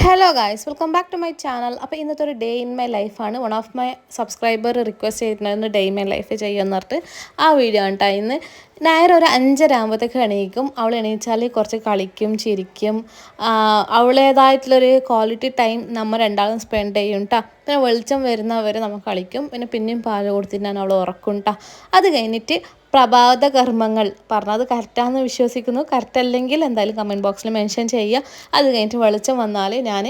Hello guys, welcome back to my channel. അപ്പോൾ ഇന്നത്തെ ഒരു ഡേ ഇൻ മൈ ലൈഫാണ്. One of my subscriber request ചെയ്തിട്ടുണ്ടായിരുന്നു ഡേ ഇൻ മൈ ലൈഫ് ചെയ്യുമെന്ന് പറഞ്ഞിട്ട് ആ വീഡിയോ ആണ് കേട്ടോ. ഇന്ന് ഞായർ ഒരു 5:30 ആകുമ്പോഴത്തേക്ക് എണീക്കും. അവൾ എണീച്ചാൽ കുറച്ച് കളിക്കും, ചിരിക്കും, അവളേതായിട്ടുള്ളൊരു ക്വാളിറ്റി ടൈം നമ്മൾ രണ്ടാളും സ്പെൻഡ് ചെയ്യും കേട്ടോ. പിന്നെ വെളിച്ചം വരുന്നവരെ നമ്മൾ കളിക്കും. പിന്നെയും പാല് കൊടുത്തിട്ടാണ് അവൾ ഉറക്കും കേട്ടോ. അത് കഴിഞ്ഞിട്ട് പ്രഭാത കർമ്മങ്ങൾ പറഞ്ഞത് കറക്റ്റാണെന്ന് വിശ്വസിക്കുന്നു. കറക്റ്റ് അല്ലെങ്കിൽ എന്തായാലും കമൻറ്റ് ബോക്സിൽ മെൻഷൻ ചെയ്യുക. അത് കഴിഞ്ഞിട്ട് വെളിച്ചം വന്നാൽ ഞാൻ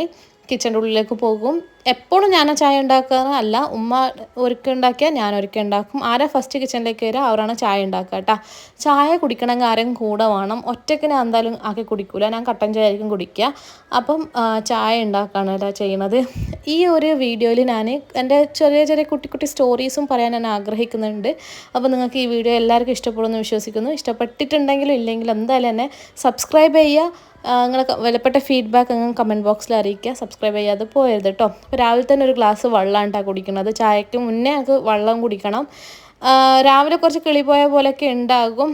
കിച്ചൻ്റെ ഉള്ളിലേക്ക് പോകും. എപ്പോഴും ഞാൻ ചായ ഉണ്ടാക്കാറ് അല്ല, ഉമ്മ ഒരുക്കി ഉണ്ടാക്കിയാൽ ഞാൻ ഒരുക്കി ഉണ്ടാക്കും. ആരാ ഫസ്റ്റ് കിച്ചണിലേക്ക് വരിക അവരാണ് ചായ ഉണ്ടാക്കുക കേട്ടോ. ചായ കുടിക്കണമെങ്കിൽ ആരെങ്കിലും കൂടെ വേണം. ഒറ്റയ്ക്ക് ഞാൻ എന്തായാലും ആക്കി കുടിക്കില്ല, ഞാൻ കട്ടൻ ചായ ആയിരിക്കും കുടിക്കുക. അപ്പം ചായ ഉണ്ടാക്കുകയാണ് കേട്ടോ ചെയ്യുന്നത്. ഈ ഒരു വീഡിയോയിൽ ഞാൻ എൻ്റെ ചെറിയ ചെറിയ കുട്ടി കുട്ടി സ്റ്റോറീസും പറയാൻ ഞാൻ ആഗ്രഹിക്കുന്നുണ്ട്. അപ്പോൾ നിങ്ങൾക്ക് ഈ വീഡിയോ എല്ലാവർക്കും ഇഷ്ടപ്പെടുമെന്ന് വിശ്വസിക്കുന്നു. ഇഷ്ടപ്പെട്ടിട്ടുണ്ടെങ്കിലും ഇല്ലെങ്കിലും എന്തായാലും എന്നെ സബ്സ്ക്രൈബ് ചെയ്യുക. നിങ്ങളെ വിലപ്പെട്ട ഫീഡ്ബാക്ക് നിങ്ങൾ കമൻറ്റ് ബോക്സിൽ അറിയിക്കുക. സബ്സ്ക്രൈബ് ചെയ്യാതെ പോയത് കേട്ടോ. അപ്പോൾ രാവിലെ തന്നെ ഒരു ഗ്ലാസ് വെള്ളമാണ് കേട്ടോ കുടിക്കുന്നത്. ചായക്ക് മുന്നേ ഞങ്ങൾക്ക് വെള്ളം കുടിക്കണം. രാവിലെ കുറച്ച് കിളി പോയ പോലെയൊക്കെ ഉണ്ടാകും.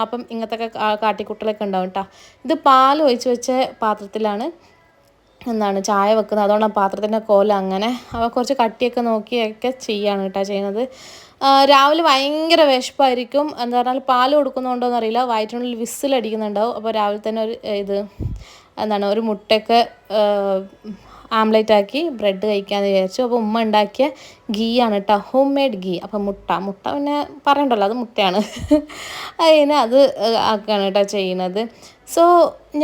അപ്പം ഇങ്ങനത്തെ കാട്ടിക്കുട്ടലൊക്കെ ഉണ്ടാവും കേട്ടോ. ഇത് പാൽ ഒഴിച്ച് വെച്ച പാത്രത്തിലാണ് ചായ വെക്കുന്നത്. അതുകൊണ്ടാണ് പാത്രത്തിൻ്റെ കോലം അങ്ങനെ. അപ്പോൾ കുറച്ച് കട്ടിയൊക്കെ നോക്കിയൊക്കെ ചെയ്യാണ് കേട്ടോ ചെയ്യുന്നത്. രാവിലെ ഭയങ്കര വിശപ്പായിരിക്കും. എന്താ പറഞ്ഞാൽ പാൽ കൊടുക്കുന്നുണ്ടോയെന്ന് അറിയില്ല, വയറ്റിനുള്ളിൽ വിസിലടിക്കുന്നുണ്ടാവും. അപ്പോൾ രാവിലെ തന്നെ ഒരു മുട്ടയൊക്കെ ആംലേറ്റ് ആക്കി ബ്രെഡ് കഴിക്കാമെന്ന് വിചാരിച്ചു. അപ്പോൾ ഉമ്മ ഉണ്ടാക്കിയ ഗീ ആണ് കേട്ടോ, ഹോം മെയ്ഡ് ഗീ. അപ്പോൾ മുട്ട പിന്നെ പറയണ്ടല്ലോ, അത് മുട്ടയാണ്. അത് ആക്കുകയാണ് കേട്ടോ ചെയ്യുന്നത്. സോ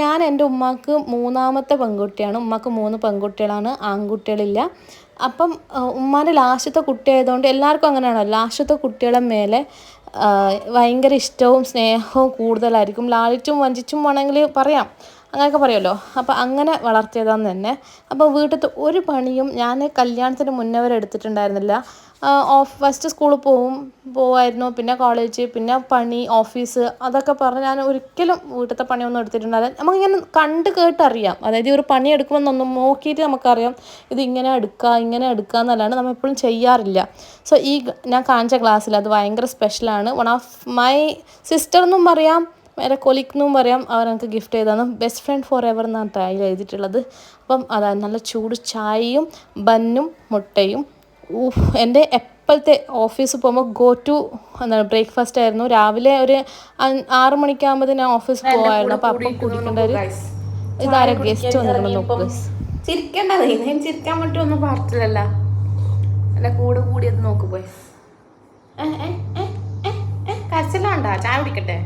ഞാൻ എൻ്റെ ഉമ്മാക്ക് മൂന്നാമത്തെ പെൺകുട്ടിയാണ്. ഉമ്മാക്ക് 3 പെൺകുട്ടികളാണ്, ആൺകുട്ടികളില്ല. അപ്പം ഉമ്മാൻ്റെ ലാസ്റ്റത്തെ കുട്ടി ആയതുകൊണ്ട് എല്ലാവർക്കും അങ്ങനെയാണോ, ലാസ്റ്റത്തെ കുട്ടികളെ മേലെ ഭയങ്കര ഇഷ്ടവും സ്നേഹവും കൂടുതലായിരിക്കും. ലാളിച്ചും വഞ്ചിച്ചും വേണമെങ്കിൽ പറയാം, അങ്ങനെയൊക്കെ പറയുമല്ലോ. അപ്പോൾ അങ്ങനെ വളർത്തിയതാന്ന് തന്നെ. അപ്പോൾ വീട്ടിലത്തെ ഒരു പണിയും ഞാൻ കല്യാണത്തിന് മുന്നേ വരെ എടുത്തിട്ടുണ്ടായിരുന്നില്ല. ഫസ്റ്റ് സ്കൂളിൽ പോവായിരുന്നു, പിന്നെ കോളേജ്, പിന്നെ പണി, ഓഫീസ്, അതൊക്കെ പറഞ്ഞ് ഞാൻ ഒരിക്കലും വീട്ടിലത്തെ പണിയൊന്നും എടുത്തിട്ടുണ്ടാവില്ല. നമുക്കിങ്ങനെ കണ്ട് കേട്ടറിയാം. അതായത് ഒരു പണി എടുക്കുമെന്നൊന്നും നോക്കിയിട്ട് നമുക്കറിയാം ഇത് ഇങ്ങനെ എടുക്കുക എന്നല്ലാണ്ട് നമ്മൾ എപ്പോഴും ചെയ്യാറില്ല. സോ ഞാൻ കാണിച്ച ക്ലാസ്സിൽ അത് ഭയങ്കര സ്പെഷ്യലാണ്. വൺ ഓഫ് മൈ സിസ്റ്റർ എന്നും പറയാം, വേറെ കൊലീഗ് എന്നും പറയാം. അവരെനിക്ക് ഗിഫ്റ്റ് ചെയ്തതാണ്. ബെസ്റ്റ് ഫ്രണ്ട് ഫോർ എവർ എന്നാണ് അതിൽ എഴുതിയിട്ടുള്ളത്. അപ്പം അതാണ് നല്ല ചൂട് ചായയും ബന്നും മുട്ടയും. എൻ്റെ എപ്പോഴത്തെ ഓഫീസിൽ പോകുമ്പോൾ ടു ബ്രേക്ക്ഫാസ്റ്റ് ആയിരുന്നു. രാവിലെ ഒരു 6 മണിക്കാകുമ്പോൾ ഞാൻ ഓഫീസിൽ പോകാമായിരുന്നു. അപ്പോൾ അപ്പം കുടിക്കേണ്ട ഒരു ഇതാരെ ഗസ്റ്റ് വന്നിരുന്നു നോക്ക്. ചിരിക്കേണ്ടത് ഞാൻ ചിരിക്കാൻ വേണ്ടി ഒന്നും പറഞ്ഞില്ലല്ലോ. അല്ല കൂടിയത് നോക്ക് പോയി. കരച്ചിലാണ്ടാ? ചായ കുടിക്കട്ടെ?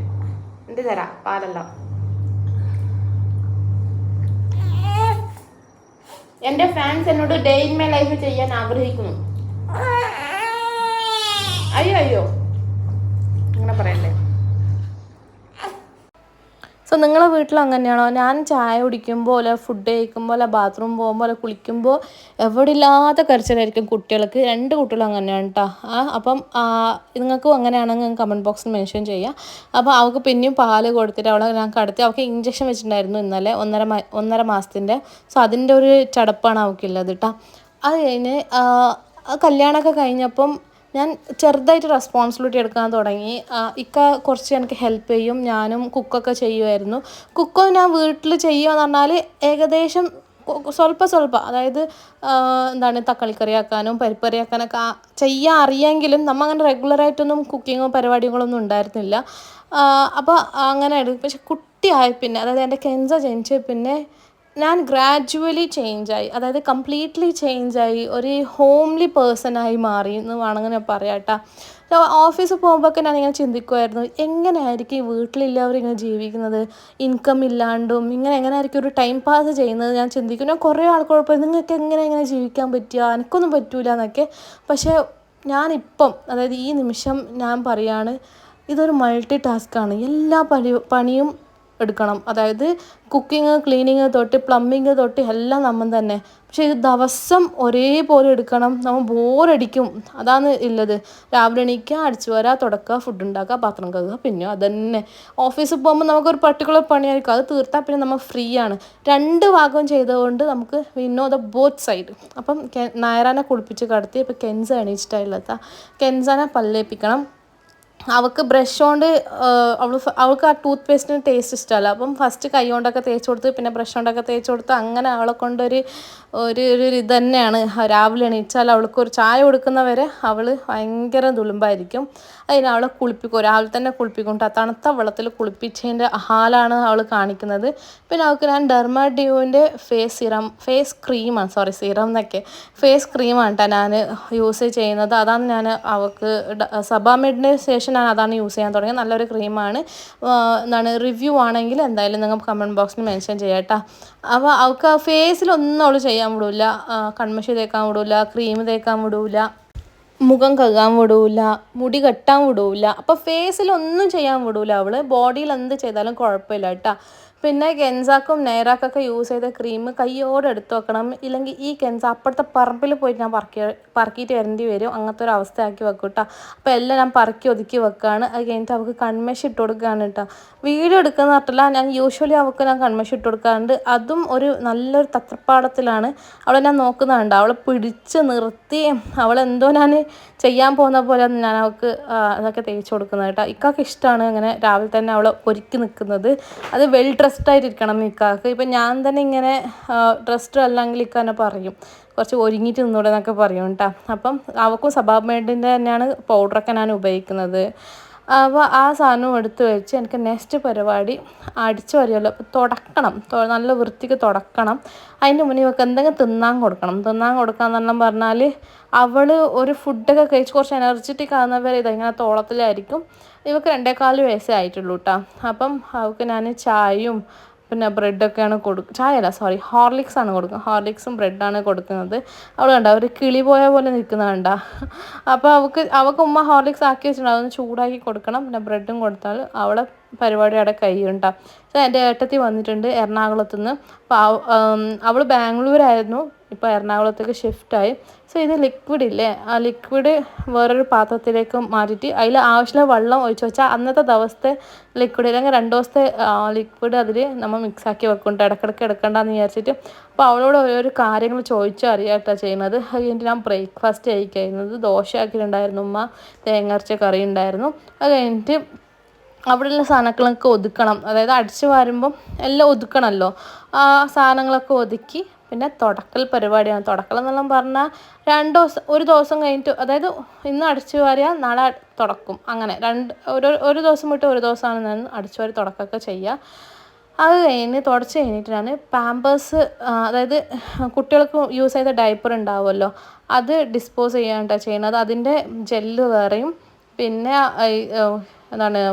എന്ത് തരാം, പാലല്ല. എൻ്റെ ഫാൻസ് എന്നോട് ഡേ ഇൻ മൈ ലൈഫ് ചെയ്യാൻ ആഗ്രഹിക്കുന്നു. അയ്യോ അങ്ങനെ പറയല്ലേ. സോ നിങ്ങളെ വീട്ടിൽ അങ്ങനെയാണോ? ഞാൻ ചായ കുടിക്കുമ്പോൾ അല്ല ഫുഡ് കഴിക്കുമ്പോൾ അല്ല ബാത്റൂം പോകുമ്പോൾ അല്ല കുളിക്കുമ്പോൾ എവിടെ ഇല്ലാത്ത കരച്ചിലായിരിക്കും കുട്ടികൾക്ക്. 2 കുട്ടികളും അങ്ങനെയാണ് കേട്ടോ. അപ്പം നിങ്ങൾക്കും അങ്ങനെയാണെങ്കിൽ കമൻറ്റ് ബോക്സിൽ മെൻഷൻ ചെയ്യുക. അപ്പോൾ അവൾക്ക് പിന്നെയും പാല് കൊടുത്തിട്ട് അവളെ ഞാൻ കടത്തി. അവൾക്ക് ഇഞ്ചക്ഷൻ വെച്ചിട്ടുണ്ടായിരുന്നു ഇന്നലെ, 1.5 മാസത്തിൻ്റെ. സോ അതിൻ്റെ ഒരു ചടപ്പാണ് അവൾക്കുള്ളത് കേട്ടോ. അത് കഴിഞ്ഞ് കല്യാണമൊക്കെ കഴിഞ്ഞപ്പം ഞാൻ ചെറുതായിട്ട് റെസ്പോൺസിബിലിറ്റി എടുക്കാൻ തുടങ്ങി. കുറച്ച് എനിക്ക് ഹെൽപ്പ് ചെയ്യും. ഞാനും കുക്കൊക്കെ ചെയ്യുമായിരുന്നു. കുക്കും ഞാൻ വീട്ടിൽ ചെയ്യുകയെന്ന് പറഞ്ഞാൽ ഏകദേശം സ്വല്പം, അതായത് തക്കാളിക്കറി ആക്കാനും പരിപ്പറി ആക്കാനൊക്കെ ചെയ്യാൻ അറിയാമെങ്കിലും നമ്മൾ അങ്ങനെ റെഗുലറായിട്ടൊന്നും കുക്കിങ്ങോ പരിപാടികളൊന്നും ഉണ്ടായിരുന്നില്ല. അപ്പോൾ അങ്ങനെ എടുക്കും. പക്ഷെ കുട്ടിയായി പിന്നെ, അതായത് എൻ്റെ കെൻസ ജനിച്ച് പിന്നെ ഞാൻ ഗ്രാജുവലി ചേഞ്ചായി, അതായത് കംപ്ലീറ്റ്ലി ചേഞ്ചായി, ഒരു ഹോംലി പേഴ്സണായി മാറി എന്ന് വേണമെങ്കിൽ ഞാൻ പറയാം കേട്ടോ. ഓഫീസിൽ പോകുമ്പോഴൊക്കെ ഞാനിങ്ങനെ ചിന്തിക്കുമായിരുന്നു, എങ്ങനെയായിരിക്കും ഈ വീട്ടിലെല്ലാവരും ഇങ്ങനെ ജീവിക്കുന്നത്, ഇൻകം ഇല്ലാണ്ടും എങ്ങനെ ആയിരിക്കും ഒരു ടൈം പാസ് ചെയ്യുന്നത് ഞാൻ ചിന്തിക്കും. ഞാൻ കുറേ ആൾക്കാരോടൊപ്പം നിങ്ങൾക്ക് എങ്ങനെ ജീവിക്കാൻ പറ്റുക, എനിക്കൊന്നും പറ്റൂല എന്നൊക്കെ. പക്ഷേ ഞാനിപ്പം, അതായത് ഈ നിമിഷം ഞാൻ പറയുകയാണ്, ഇതൊരു മൾട്ടി ടാസ്ക്കാണ്. എല്ലാ പണിയും എടുക്കണം. അതായത് കുക്കിങ്, ക്ലീനിങ് തൊട്ട് പ്ലംബിങ് തൊട്ട് എല്ലാം നമ്മൾ തന്നെ. പക്ഷേ ഇത് ദിവസം ഒരേപോലെ എടുക്കണം. നമ്മൾ ബോറടിക്കും. അതാണ് ഉള്ളത്. രാവിലെ എണീക്കുക, അടിച്ചു വരാ, തുടക്കുക, ഫുഡ് ഉണ്ടാക്കുക, പാത്രം കഴുകുക, പിന്നെ അതന്നെ. ഓഫീസിൽ പോകുമ്പോൾ നമുക്കൊരു പർട്ടിക്കുലർ പണിയായിരിക്കും, അത് തീർത്താൽ പിന്നെ നമ്മൾ ഫ്രീ ആണ്. 2 ഭാഗവും ചെയ്തുകൊണ്ട് നമുക്ക് we know the both side. അപ്പം നായറാനെ കുളിപ്പിച്ച് കടത്തി. ഇപ്പോൾ കെൻസ എണീച്ചിട്ടായില്ല. കെൻസാനെ പല്ലേപ്പിക്കണം. അവൾക്ക് ബ്രഷ് കൊണ്ട് അവൾക്ക് ആ ടൂത്ത് പേസ്റ്റിന് ടേസ്റ്റ് ഇഷ്ടമല്ല. അപ്പം ഫസ്റ്റ് കൈ കൊണ്ടൊക്കെ തേച്ച് കൊടുത്ത് പിന്നെ ബ്രഷ് കൊണ്ടൊക്കെ തേച്ച് കൊടുത്ത് അങ്ങനെ അവളെ കൊണ്ടൊരു ഒരു ഒരു ഇത് തന്നെയാണ്. രാവിലെ എണീച്ചാൽ അവൾക്കൊരു ചായ കൊടുക്കുന്നവരെ അവൾ ഭയങ്കര തുളുമ്പായിരിക്കും. അതിന് അവളെ കുളിപ്പിക്കും, രാവിലെ തന്നെ കുളിപ്പിക്കും. തണുത്ത വെള്ളത്തിൽ കുളിപ്പിച്ചതിൻ്റെ ഹാലാണ് അവൾ കാണിക്കുന്നത്. പിന്നെ അവൾക്ക് ഞാൻ ഡെർമാഡ്യൂവിൻ്റെ ഫേസ് ക്രീമാണ്, സിറം എന്നൊക്കെ ഫേസ് ക്രീമാണ് കേട്ടോ ഞാൻ യൂസ് ചെയ്യുന്നത്. അതാണ് ഞാൻ അവൾക്ക് സബാമെഡിന് ശേഷം ഞാൻ അതാണ് യൂസ് ചെയ്യാൻ തുടങ്ങിയത്. നല്ലൊരു ക്രീമാണ്. റിവ്യൂ ആണെങ്കിൽ എന്തായാലും നിങ്ങൾ കമൻറ്റ് ബോക്സിൽ മെൻഷൻ ചെയ്യാം കേട്ടോ. അപ്പോൾ അവൾക്ക് ഫേസിലൊന്നും അവൾ ചെയ്യാൻ വിടില്ല. കൺമഷി തേക്കാൻ വിടില്ല, ക്രീം തേക്കാൻ വിടില്ല, മുഖം കഴുകാൻ വിടൂല, മുടി കെട്ടാൻ വിടൂല. അപ്പോൾ ഫേസിലൊന്നും ചെയ്യാൻ വിടൂല അവൾ. ബോഡിയിൽ എന്ത് ചെയ്താലും കുഴപ്പമില്ല കേട്ടോ. പിന്നെ കെൻസാക്കും നൈറാക്കൊക്കെ യൂസ് ചെയ്ത ക്രീം കയ്യോടെ എടുത്ത് വെക്കണം. ഇല്ലെങ്കിൽ ഈ കെൻസ അപ്പുറത്തെ പറമ്പിൽ പോയിട്ട് ഞാൻ പറക്കിയിട്ട് വരേണ്ടി വരും. അങ്ങനത്തെ ഒരു അവസ്ഥയാക്കി വെക്കും കേട്ടോ. അപ്പോൾ എല്ലാം ഞാൻ പറക്കി ഒതുക്കി വെക്കുകയാണ്. അത് കഴിഞ്ഞിട്ട് അവൾക്ക് കൺമഷി ഇട്ട് കൊടുക്കുകയാണ് കേട്ടോ. വീഡിയോ എടുക്കുന്ന പറഞ്ഞില്ല, ഞാൻ യൂഷ്വലി അവൾക്ക് ഞാൻ കൺമഷി ഇട്ട് കൊടുക്കാറുണ്ട്. അതും ഒരു നല്ലൊരു തത്രപ്പാടത്തിലാണ് അവളെ ഞാൻ നോക്കുന്നുണ്ട്. അവളെ പിടിച്ച് നിർത്തി അവളെന്തോ ഞാൻ ചെയ്യാൻ പോകുന്ന പോലെ ഞാൻ അവൾക്ക് അതൊക്കെ തേച്ച് കൊടുക്കുന്നത് കേട്ടോ. ഇക്കാക്ക് ഇഷ്ടമാണ് അങ്ങനെ രാവിലെ തന്നെ അവളെ ഒരുക്കി നിൽക്കുന്നത്. അത് വെൽ ഡ്രസ്ഡ് ആയിട്ടിരിക്കണം ഇക്കാക്ക്. ഇപ്പം ഞാൻ തന്നെ ഇങ്ങനെ ഡ്രസ്ഡ് അല്ലെങ്കിൽ ഇക്ക തന്നെ പറയും കുറച്ച് ഒരുങ്ങിയിട്ട് നിന്നൂടെ എന്നൊക്കെ പറയും കേട്ടോ. അപ്പം അവൾക്കും സബാമെഡിൻ്റെ തന്നെയാണ് പൗഡറൊക്കെ ഞാൻ ഉപയോഗിക്കുന്നത്. അപ്പോൾ ആ സാധനം എടുത്ത് വെച്ച് എനിക്ക് നെക്സ്റ്റ് പരിപാടി അടിച്ചു വരുമല്ലോ, തുടക്കണം, നല്ല വൃത്തിക്ക് തുടക്കണം. അതിൻ്റെ മുന്നേ ഇവൾക്ക് എന്തെങ്കിലും തിന്നാൻ കൊടുക്കണം. തിന്നാൻ കൊടുക്കാന്ന് പറഞ്ഞാൽ അവൾ ഒരു ഫുഡൊക്കെ കഴിച്ച് കുറച്ച് എനർജറ്റിക് ആകുന്നവരെ ഇങ്ങനെ തോളത്തിലായിരിക്കും. ഇവൾക്ക് 2.25 വയസ്സേ ആയിട്ടുള്ളൂ കേട്ടോ. അപ്പം അവൾക്ക് ഞാൻ ചായയും പിന്നെ ബ്രെഡൊക്കെയാണ് ഹോർലിക്സ് ആണ് കൊടുക്കുന്നത്. ഹോർലിക്സും ബ്രെഡാണ് കൊടുക്കുന്നത്. അവൾ കണ്ട ഒരു കിളി പോയ പോലെ നിൽക്കുന്ന കണ്ട. അപ്പോൾ അവൾക്ക് ഉമ്മ ഹോർലിക്സ് ആക്കി വെച്ചിട്ടുണ്ട്, അതൊന്ന് ചൂടാക്കി കൊടുക്കണം. പിന്നെ ബ്രെഡും കൊടുത്താൽ അവളെ പരിപാടി അവിടെ കഴിയുണ്ടാവും. എൻ്റെ ഏട്ടത്തി വന്നിട്ടുണ്ട് എറണാകുളത്തു നിന്ന്. അപ്പോൾ അവൾ ബാംഗ്ലൂരായിരുന്നു, ഇപ്പോൾ എറണാകുളത്തേക്ക് ഷിഫ്റ്റായി. ഇത് ലിക്വിഡ് ഇല്ലേ, ആ ലിക്വിഡ് വേറൊരു പാത്രത്തിലേക്ക് മാറ്റിയിട്ട് അതിൽ ആവശ്യമുള്ള വെള്ളം ഒഴിച്ച് വെച്ചാൽ അന്നത്തെ ദിവസത്തെ ലിക്വിഡ് അല്ലെങ്കിൽ 2 ദിവസത്തെ ലിക്വിഡ് അതിൽ നമ്മൾ മിക്സാക്കി വെക്കുന്നുണ്ട്, ഇടയ്ക്കിടയ്ക്ക് എടുക്കണ്ടെന്ന് വിചാരിച്ചിട്ട്. അപ്പോൾ അവളോട് ഓരോരോ കാര്യങ്ങൾ ചോദിച്ചറിയാട്ടോ ചെയ്യുന്നത്. അത് കഴിഞ്ഞിട്ട് ഞാൻ ബ്രേക്ക്ഫാസ്റ്റ് കഴിക്കുന്നത് ദോശ ആക്കിയിട്ടുണ്ടായിരുന്നു ഉമ്മ, തേങ്ങ കറി ഉണ്ടായിരുന്നു. അത് കഴിഞ്ഞിട്ട് അവിടെയുള്ള സാധനങ്ങളൊക്കെ ഒതുക്കണം. അതായത് അടിച്ചു വാരുമ്പം എല്ലാം ഒതുക്കണമല്ലോ. ആ സാധനങ്ങളൊക്കെ ഒതുക്കി പിന്നെ തുടക്കൽ പരിപാടിയാണ്. തുടക്കൽ എന്നെല്ലാം പറഞ്ഞാൽ 1 ദിവസം കഴിഞ്ഞിട്ട്, അതായത് ഇന്ന് അടിച്ചു വാരിയാൽ നാളെ തുടക്കും. അങ്ങനെ ഒരു ദിവസം വിട്ട് ഒരു ദിവസമാണ് ഞാൻ അടിച്ചു വാരി തുടക്കമൊക്കെ ചെയ്യുക. അത് കഴിഞ്ഞ് തുടച്ച് കഴിഞ്ഞിട്ട് ഞാൻ പാമ്പേഴ്സ്, അതായത് കുട്ടികൾക്ക് യൂസ് ചെയ്ത ഡയപ്പർ ഉണ്ടാവുമല്ലോ, അത് ഡിസ്പോസ് ചെയ്യാനായിട്ടാണ് ചെയ്യുന്നത്. അതിൻ്റെ ജെല്ല് വേറെയും പിന്നെ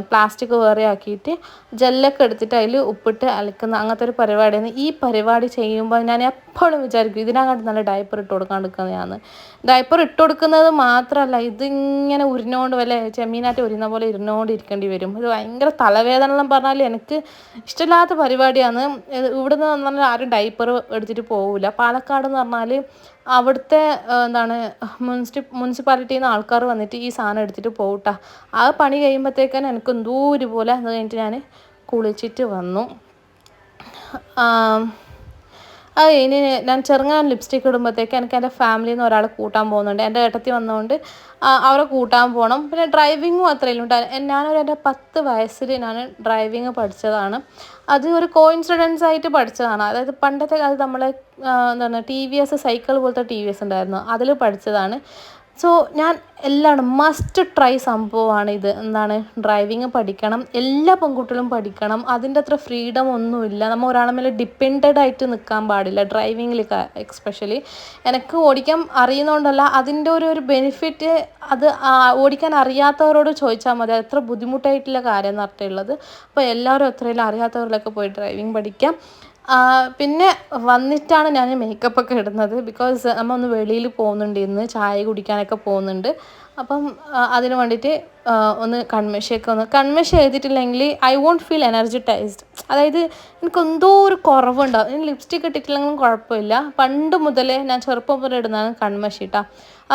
പ്ലാസ്റ്റിക് വേറെ ആക്കിയിട്ട് ജെല്ലൊക്കെ എടുത്തിട്ട് അതിൽ ഉപ്പിട്ട് അലക്കുന്ന അങ്ങനത്തെ ഒരു പരിപാടിയാണ്. ഈ പരിപാടി ചെയ്യുമ്പോൾ ഞാൻ എപ്പോഴും വിചാരിക്കും ഇതിനകത്ത് നല്ല ഡയപ്പർ ഇട്ട് കൊടുക്കാണ്ടിരിക്കുന്നത്. ഞാൻ ഡയപ്പർ ഇട്ട് കൊടുക്കുന്നത് മാത്രമല്ല, ഇതിങ്ങനെ ഉരുന്നോണ്ട് വല്ല ചെമ്മീനായിട്ട് ഉരുന്ന പോലെ ഇരുന്നോണ്ടിരിക്കേണ്ടി വരും. ഇത് ഭയങ്കര തലവേദന എല്ലാം പറഞ്ഞാൽ എനിക്ക് ഇഷ്ടമില്ലാത്ത പരിപാടിയാണ്. ഇവിടുന്ന് പറഞ്ഞാൽ ആരും ഡയപ്പർ എടുത്തിട്ട് പോവില്ല. പാലക്കാട് എന്ന് പറഞ്ഞാൽ അവിടുത്തെ മുനിസിപ്പാലിറ്റിയിൽ നിന്ന് ആൾക്കാർ വന്നിട്ട് ഈ സാധനം എടുത്തിട്ട് പോകട്ടാ. ആ പണി കഴിയുമ്പോഴത്തേക്കാണ് എനിക്ക് എന്തോ പോലെ. അത് കഴിഞ്ഞിട്ട് ഞാൻ കുളിച്ചിട്ട് വന്നു. അത് ഇനി ഞാൻ ചെറുങ്ങാൻ ലിപ്സ്റ്റിക്ക് ഇടുമ്പോഴത്തേക്ക് എനിക്ക് എൻ്റെ ഫാമിലിയിൽ നിന്ന് ഒരാൾ കൂട്ടാൻ പോകുന്നുണ്ട്. എൻ്റെ ഏട്ടത്തി വന്നതുകൊണ്ട് അവരെ കൂട്ടാൻ പോകണം. പിന്നെ ഡ്രൈവിങ്ങും അത്രയും ഉണ്ടായിരുന്നു. എൻ്റെ 10 വയസ്സിൽ ഞാൻ ഡ്രൈവിങ് പഠിച്ചതാണ്. അത് ഒരു കോയിൻസിഡൻസ് ആയിട്ട് പഠിച്ചതാണ്. അതായത് പണ്ടത്തെ കാലത്ത് നമ്മളെ TVS സൈക്കിൾ പോലത്തെ TVS ഉണ്ടായിരുന്നു, അതിൽ പഠിച്ചതാണ്. സോ ഞാൻ മസ്റ്റ് ട്രൈ സംഭവമാണ് ഇത്. ഡ്രൈവിങ് പഠിക്കണം, എല്ലാ പെൺകുട്ടികളും പഠിക്കണം. അതിൻ്റെ അത്ര ഫ്രീഡം ഒന്നുമില്ല. നമ്മൾ ഒരാളെ മേലെ ഡിപ്പെൻഡഡ് ആയിട്ട് നിൽക്കാൻ പാടില്ല ഡ്രൈവിങ്ങിൽ. എക്സ്പെഷ്യലി എനിക്ക് ഓടിക്കാൻ അറിയുന്നതുകൊണ്ടല്ല, അതിൻ്റെ ഒരു ബെനിഫിറ്റ് അത് ഓടിക്കാൻ അറിയാത്തവരോട് ചോദിച്ചാൽ മതി. എത്ര ബുദ്ധിമുട്ടായിട്ടുള്ള കാര്യം എന്ന് പറഞ്ഞിട്ടുള്ളത്. അപ്പോൾ എല്ലാവരും എത്രയും അറിയാത്തവരിലൊക്കെ പോയി ഡ്രൈവിങ് പഠിക്കാം. പിന്നെ വന്നിട്ടാണ് ഞാൻ മേക്കപ്പൊക്കെ ഇടുന്നത്. ബിക്കോസ് നമ്മൾ ഒന്ന് വെളിയിൽ പോകുന്നുണ്ട്, ഇന്ന് ചായ കുടിക്കാനൊക്കെ പോകുന്നുണ്ട്. അപ്പം അതിന് വേണ്ടിയിട്ട് ഒന്ന് കൺമഷി എഴുതിയിട്ടില്ലെങ്കിൽ ഐ വോണ്ട് ഫീൽ എനർജറ്റൈസ്ഡ്. അതായത് എനിക്കെന്തോ ഒരു കുറവുണ്ടാവും. ഞാൻ ലിപ്സ്റ്റിക്ക് ഇട്ടിട്ടില്ലെങ്കിലും കുഴപ്പമില്ല. പണ്ട് മുതലേ ഞാൻ ചെറുപ്പം മുതലേ ഇടുന്നതാണ് കൺമഷി കേട്ടോ.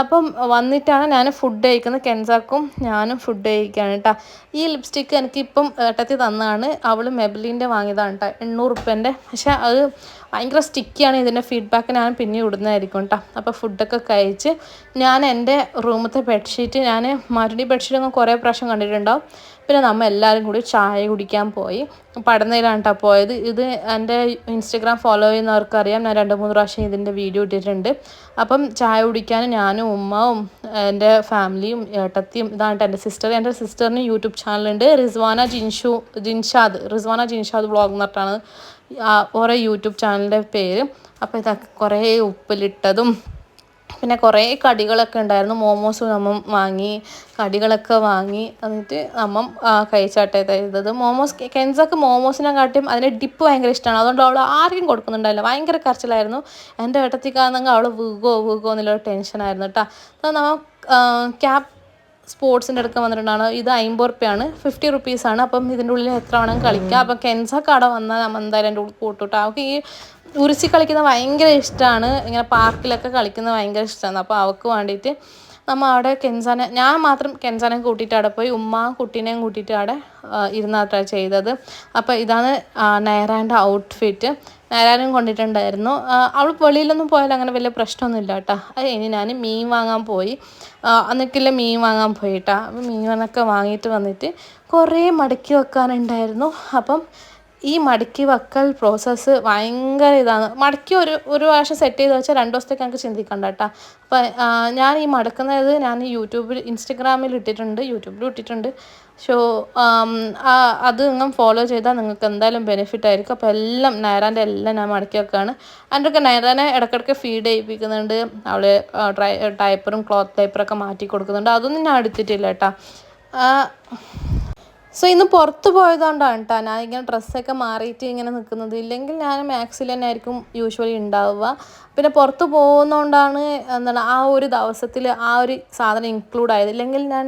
അപ്പം വന്നിട്ടാണ് ഞാൻ ഫുഡ് കഴിക്കുന്നത്. കെൻസാക്കും ഞാനും ഫുഡ് കഴിക്കുകയാണ് കേട്ടോ. ഈ ലിപ്സ്റ്റിക്ക് എനിക്കിപ്പം ഏട്ടത്തി തന്നതാണ്. അവൾ മെബലിൻ്റെ വാങ്ങിയതാണ് കേട്ടോ, 800 രൂപേൻ്റെ. പക്ഷേ അത് ഭയങ്കര സ്റ്റിക്കിയാണ്. ഇതിൻ്റെ ഫീഡ്ബാക്ക് ഞാൻ പിന്നെ ഇടുന്നതായിരിക്കും കേട്ടോ. അപ്പോൾ ഫുഡൊക്കെ കഴിച്ച് ഞാൻ എൻ്റെ റൂമത്തെ ബെഡ്ഷീറ്റ് ഞാൻ മരുടി ബെഡ്ഷീറ്റ് കുറേ പ്രാവശ്യം കണ്ടിട്ടുണ്ടാവും. പിന്നെ നമ്മൾ എല്ലാവരും കൂടി ചായ കുടിക്കാൻ പോയി. പടന്നയിലാണ് കേട്ടോ പോയത്. ഇത് എൻ്റെ ഇൻസ്റ്റഗ്രാം ഫോളോ ചെയ്യുന്നവർക്കറിയാം, ഞാൻ 2-3 പ്രാവശ്യം ഇതിൻ്റെ വീഡിയോ ഇട്ടിട്ടുണ്ട്. അപ്പം ചായ കുടിക്കാൻ ഞാനും ഉമ്മയും എൻ്റെ ഫാമിലിയും ഏട്ടത്തിയും, ഇതാണ് എൻ്റെ സിസ്റ്റർ. എൻ്റെ സിസ്റ്ററിന് യൂട്യൂബ് ചാനലുണ്ട്, റിസ്വാന ജിൻഷാദ് വ്ളോഗ് എന്ന് പറഞ്ഞിട്ടാണ് ഓരോ യൂട്യൂബ് ചാനലിൻ്റെ പേര്. അപ്പോൾ ഇതൊക്കെ കുറേ ഉപ്പിലിട്ടതും പിന്നെ കുറേ കടികളൊക്കെ ഉണ്ടായിരുന്നു. മോമോസ് നമ്മ വാങ്ങി, കടികളൊക്കെ വാങ്ങി. എന്നിട്ട് നമ്മ കഴിച്ചാട്ടെ ചെയ്തത്. കെൻസക്ക് മോമോസിനെ കാട്ടിയും അതിൻ്റെ ഡിപ്പ് ഭയങ്കര ഇഷ്ടമാണ്. അതുകൊണ്ട് അവൾ ആർക്കും കൊടുക്കുന്നുണ്ടായില്ല. ഭയങ്കര കരച്ചിലായിരുന്നു. എൻ്റെ ഏട്ടത്തിക്കാണെങ്കിൽ അവൾ വീകോ എന്നുള്ളൊരു ടെൻഷനായിരുന്നു കേട്ടോ. നമ്മൾ ക്യാബ് സ്പോർട്സിൻ്റെ അടുക്ക വന്നിട്ടുണ്ടാണ്. ഇത് 50 റുപ്യാണ്, 50 റുപ്പീസാണ്. അപ്പം ഇതിൻ്റെ ഉള്ളിൽ എത്ര വേണമെങ്കിൽ കളിക്കാം. അപ്പം കെൻസക്ക് അവിടെ വന്നാൽ നമ്മൾ എന്തായാലും എൻ്റെ ഉള്ളിൽ കൂട്ടുട്ടോ. അവൾക്ക് ഈ ഉരുസി കളിക്കുന്നത് ഭയങ്കര ഇഷ്ടമാണ്. ഇങ്ങനെ പാർക്കിലൊക്കെ കളിക്കുന്നത് ഭയങ്കര ഇഷ്ടമാണ്. അപ്പോൾ അവൾക്ക് വേണ്ടിയിട്ട് നമ്മൾ അവിടെ ഞാൻ മാത്രം കെൻസാനെ കൂട്ടിയിട്ട് അവിടെ പോയി, കുട്ടീനെയും കൂട്ടിയിട്ട് അവിടെ ഇരുന്നാട്ടാണ് ചെയ്തത്. അപ്പോൾ ഇതാണ് നയറാൻ്റെ ഔട്ട്ഫിറ്റ്. നയറാനും കൊണ്ടിട്ടുണ്ടായിരുന്നു. അവൾ വെളിയിലൊന്നും പോയാലും അങ്ങനെ വലിയ പ്രശ്നമൊന്നുമില്ല കേട്ടോ. അത് ഇനി ഞാൻ മീൻ വാങ്ങാൻ പോയി. എന്നിട്ടില്ല മീൻ വാങ്ങാൻ പോയിട്ടാ. അപ്പം മീനൊക്കെ വാങ്ങിയിട്ട് വന്നിട്ട് കുറേ മടക്കി വെക്കാനുണ്ടായിരുന്നു. അപ്പം ഈ മടക്കി വെക്കൽ പ്രോസസ്സ് ഭയങ്കര ഇതാണ്. മടക്കി ഒരു പ്രാവശ്യം സെറ്റ് ചെയ്ത് വെച്ചാൽ 2 ദിവസത്തേക്ക് എനിക്ക് ചിന്തിക്കണ്ട കേട്ടോ. അപ്പം ഞാൻ ഈ മടക്കുന്നത് ഞാൻ ഇൻസ്റ്റഗ്രാമിൽ യൂട്യൂബിലും ഇട്ടിട്ടുണ്ട്. സോ അത് നിങ്ങൾ ഫോളോ ചെയ്താൽ നിങ്ങൾക്ക് എന്തായാലും ബെനിഫിറ്റ് ആയിരിക്കും. അപ്പോൾ എല്ലാം നയറാൻ്റെ എല്ലാം ഞാൻ മടക്കി വെക്കുകയാണ്. അതിൻ്റെയൊക്കെ നയറാനെ ഇടയ്ക്കിടയ്ക്ക് ഫീഡ് ചെയ്യിപ്പിക്കുന്നുണ്ട്. അവൾ ഡയപ്പറും ക്ലോത്ത് ഡയപ്പറൊക്കെ മാറ്റി കൊടുക്കുന്നുണ്ട്. അതൊന്നും ഞാൻ എടുത്തിട്ടില്ല കേട്ടോ. സോ ഇന്ന് പുറത്ത് പോയതുകൊണ്ടാണ് കേട്ടോ ഞാൻ ഇങ്ങനെ ഡ്രസ്സൊക്കെ മാറിയിട്ട് ഇങ്ങനെ നിൽക്കുന്നത്. ഇല്ലെങ്കിൽ ഞാൻ മാക്സിൽ തന്നെ ആയിരിക്കും യൂഷ്വലി ഉണ്ടാവുക. പിന്നെ പുറത്ത് പോകുന്നതുകൊണ്ടാണ് ആ ഒരു ദിവസത്തിൽ ആ ഒരു സാധനം ഇൻക്ലൂഡ് ആയത്. ഇല്ലെങ്കിൽ ഞാൻ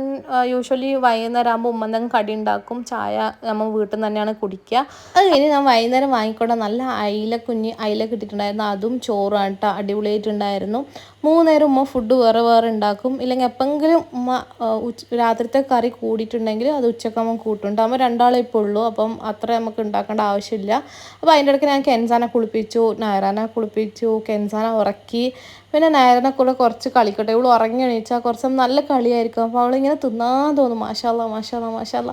യൂഷ്വലി വൈകുന്നേരം ആകുമ്പോൾ ഉമ്മ എന്തെങ്കിലും കടി ഉണ്ടാക്കും. ചായ നമ്മൾ വീട്ടിൽ നിന്ന് തന്നെയാണ് കുടിക്കുക. അത് കഴിഞ്ഞ് ഞാൻ വൈകുന്നേരം വാങ്ങിക്കൊണ്ട് നല്ല അയില കിട്ടിയിട്ടുണ്ടായിരുന്നു. അതും ചോറും കേട്ടോ, അടിപൊളിയായിട്ടുണ്ടായിരുന്നു. 3 നേരം ഉമ്മ ഫുഡ് വേറെ ഉണ്ടാക്കും. ഇല്ലെങ്കിൽ എപ്പോഴെങ്കിലും ഉമ്മ രാത്രിത്തെ കറി കൂടിയിട്ടുണ്ടെങ്കിൽ അത് ഉച്ചക്കാകുമ്പോൾ കൂട്ടുന്നുണ്ട്. നമ്മൾ 2 ആളെ ഇപ്പോൾ ഉള്ളൂ. അപ്പം അത്ര നമുക്ക് ഉണ്ടാക്കേണ്ട ആവശ്യമില്ല. അപ്പോൾ അതിൻ്റെ ഇടയ്ക്ക് ഞാൻ കെൻസാനെ കുളിപ്പിച്ചു, നയറാനെ കുളിപ്പിച്ചു, കെൻസാനെ ഉറക്കി. പിന്നെ നയറിനെ കൂടെ കുറച്ച് കളിക്കട്ടെ. ഇവൾ ഉറങ്ങി എണീച്ചാൽ കുറച്ച് നല്ല കളിയായിരിക്കും. അപ്പോൾ അവളിങ്ങനെ തിന്നാൻ തോന്നും. മാഷാല്ലാ.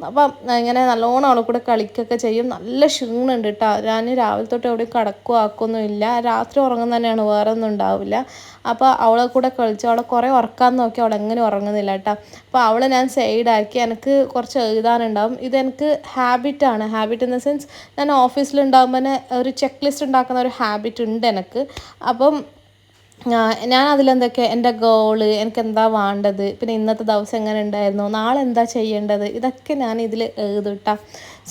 അപ്പം ഇങ്ങനെ നല്ലോണം അവളെ കൂടെ കളിക്കൊക്കെ ചെയ്യും. നല്ല ക്ഷീണമുണ്ട് കേട്ടോ. ഞാൻ രാവിലെ തൊട്ട് എവിടെയും ആക്കൊന്നുമില്ല. രാത്രി ഉറങ്ങുന്ന തന്നെയാണ്, വേറെ ഒന്നും ഉണ്ടാവില്ല. അപ്പോൾ അവളെ കൂടെ കളിച്ച് അവളെ കുറേ ഉറക്കാൻ നോക്കി, അവൾ എങ്ങനെ ഉറങ്ങുന്നില്ല കേട്ടോ. അപ്പോൾ അവളെ ഞാൻ സൈഡാക്കി. എനിക്ക് കുറച്ച് എഴുതാനുണ്ടാവും. ഇതെനിക്ക് ഹാബിറ്റ് ഇൻ ദ സെൻസ് ഞാൻ ഓഫീസിലുണ്ടാകുമ്പോൾ തന്നെ ഒരു ചെക്ക് ലിസ്റ്റ് ഉണ്ടാക്കുന്ന ഒരു ഹാബിറ്റ് ഉണ്ട് എനിക്ക്. അപ്പം ഞാൻ അതിലെന്തൊക്കെ എൻ്റെ ഗോള്, എനിക്ക് എന്താ വേണ്ടത്, പിന്നെ ഇന്നത്തെ ദിവസം എങ്ങനെ ഉണ്ടായിരുന്നു, നാളെ എന്താ ചെയ്യേണ്ടത്, ഇതൊക്കെ ഞാൻ ഇതിൽ എഴുതിട്ടാം.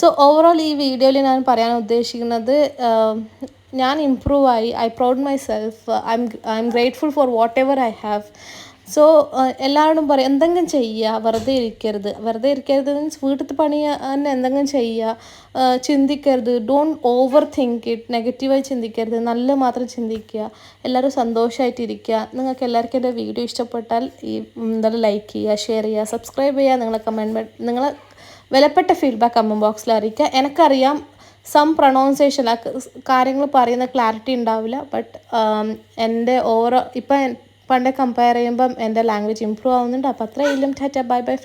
സോ ഓവറോൾ ഈ വീഡിയോയിൽ ഞാൻ പറയാൻ ഉദ്ദേശിക്കുന്നത്, ഞാൻ ഇമ്പ്രൂവ് ആയി. I proud my self. I M grateful four what ever I have. So എല്ലാവരോടും പറയും എന്തെങ്കിലും ചെയ്യുക, വെറുതെ ഇരിക്കരുത് മീൻസ് വീട്ടിലത്തെ പണി തന്നെ എന്തെങ്കിലും ചെയ്യുക, ചിന്തിക്കരുത്. ഡോണ്ട് ഓവർ തിങ്ക് ഇറ്റ്, നെഗറ്റീവായി ചിന്തിക്കരുത്, നല്ല മാത്രം ചിന്തിക്കുക, എല്ലാവരും സന്തോഷമായിട്ടിരിക്കുക. നിങ്ങൾക്ക് എല്ലാവർക്കും എൻ്റെ വീഡിയോ ഇഷ്ടപ്പെട്ടാൽ എന്തായാലും ലൈക്ക് ചെയ്യുക, ഷെയർ ചെയ്യുക, സബ്സ്ക്രൈബ് ചെയ്യുക. നിങ്ങളെ വിലപ്പെട്ട ഫീഡ്ബാക്ക് കമൻറ്റ് ബോക്സിൽ അറിയിക്കുക. എനിക്കറിയാം പ്രൊണൗൺസിയേഷൻ കാര്യങ്ങൾ പറയുന്ന ക്ലാരിറ്റി ഉണ്ടാവില്ല. ബട്ട് എൻ്റെ ഇപ്പം പണ്ടേ കമ്പയർ ചെയ്യുമ്പം എൻ്റെ ലാംഗ്വേജ് ഇമ്പ്രൂവ് ആവുന്നുണ്ട്. അപ്പോൾ അത്രയും ടാറ്റ ബൈ ഫ്രം